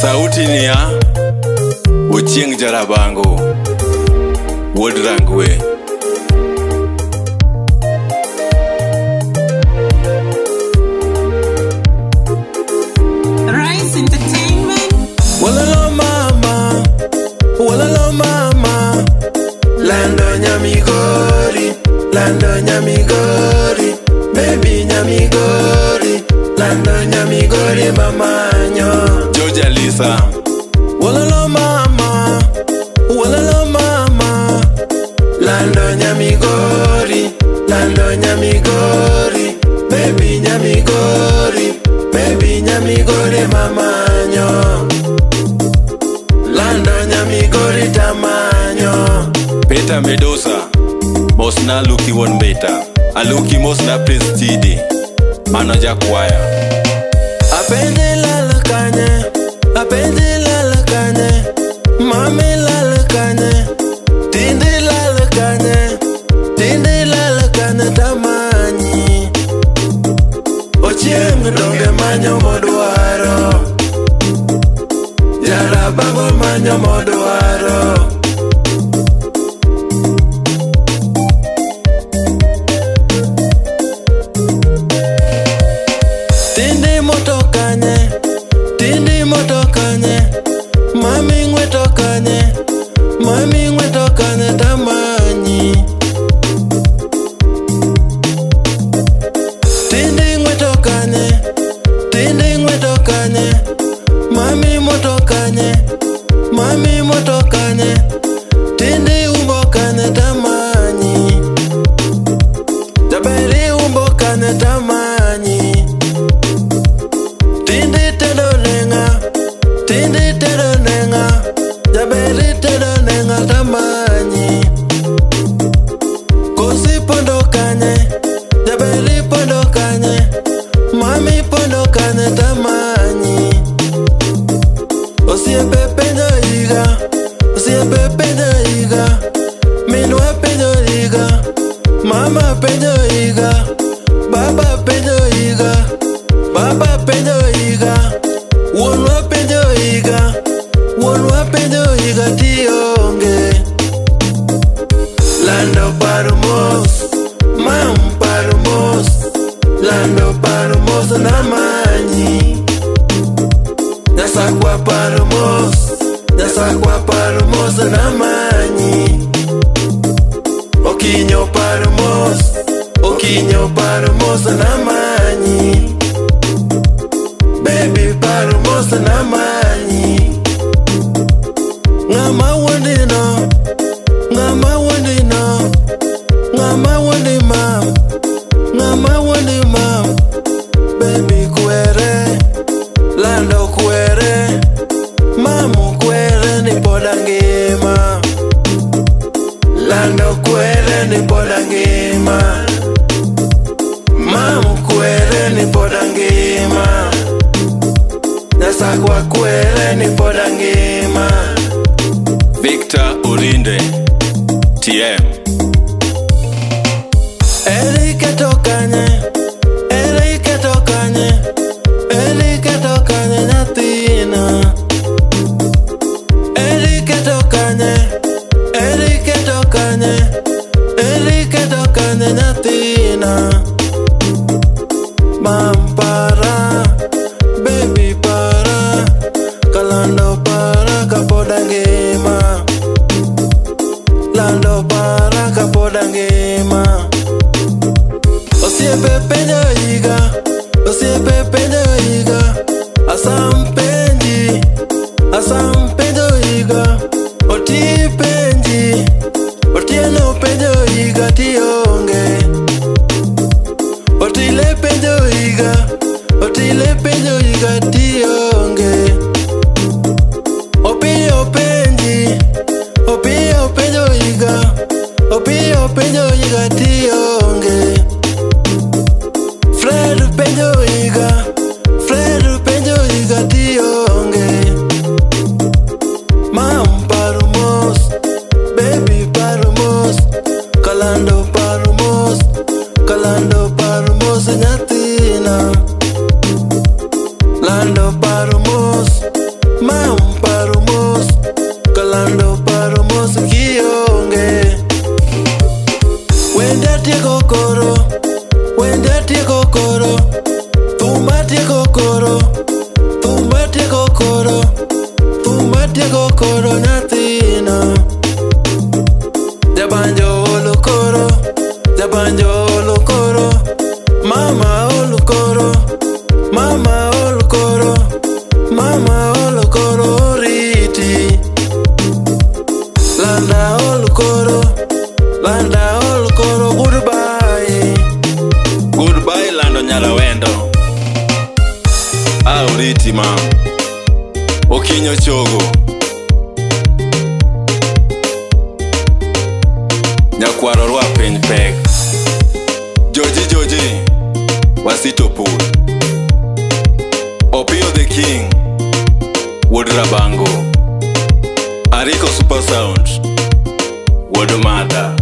Sauti ni ya Ochieng Jarabango, Wuod Rangwe. Rise Entertainment. Walalo mama, walalo mama. Lando Nyamigori, Lando Nyamigori, baby Nyamigori, Lando Nyamigori mamanyo. Georgia Lisa. Walalo mama, walalo mama. Lando Nyamigori, Lando Nyamigori, baby Nyamigori, baby Nyamigori mamanyo. Lando Nyamigori tamanyo. Peter Medosa, Mosna Luki Won Beta, Aluki Mosna Prince Tidi, Manoja Kwaya. Apendi lalakanye, apendi lalakanye, mami lalakanye, tindi lalakanye tamanyi. Ochieng donge manyo modwaro, Jarabango manyo modwaro. Tindi motokanye, mami ngwe tokanye tamanyi. Tindi ngwe tokanye, mami motokanye, tindi umbokanye tamanyi. Jaberi umbokanye tamanyi. Tindi tero nenga, jaberi tero nenga tamanyi. Kosi pondo kanye, jaberi pondo kanye, mami pondo kanye tamanyi. Osiepe penjo iga, minwa penjo iga, mama penjo iga, baba penjo iga, wuonwa penjo iga tionge. Lando paro mos, mam paro mos, lando paro mos namanyi. Nyasakwa paro mos namanyi. Okinyo paro mos namanyi. Baby paro mos namanyi. Ngama wondino, ngama wondi mam, baby kwere, lando kwere, mamu kwere ni poda ngima. Lando kwere ni poda ngima, mamu kwere ni poda ngima. Nyasakwa kwere ni poda ngima. Victor Orinde, TM. Erike tokanye nyathina. Erike tokanye nyathina. Mampara, baby para, kalando para kapoda ngima. Lando para kapoda ngima. Osiepe penjo iga, asam penjo iga, otieno penjo iga tionge. Otile penjo iga tionge. Opiyo penjo iga tionge. Fred penjo iga tionge. Mam paro mos, baby paro mos, kalando paro mos nyathina. Lando paro mos, Mam paro mos, kalando paro mos kionge. Wende tieko koro, wende tieko koro, thumba tieko koro, thumba tieko koro, thumba tieko koro nyathino. Jabanjo olo koro, jabanjo olo koro, mama olo koro, mama olo koro, mama olo koro riti. Landa olo koro, landa olo koro, goodbye. Goodbye lando nyala wendo. Riti mam, okinyo chogo. Nyakwaro rwa piny pek. Joji, Wasito Pool. Opio the King, Wood Rabango. Ariko Super Sound, Wood Mother.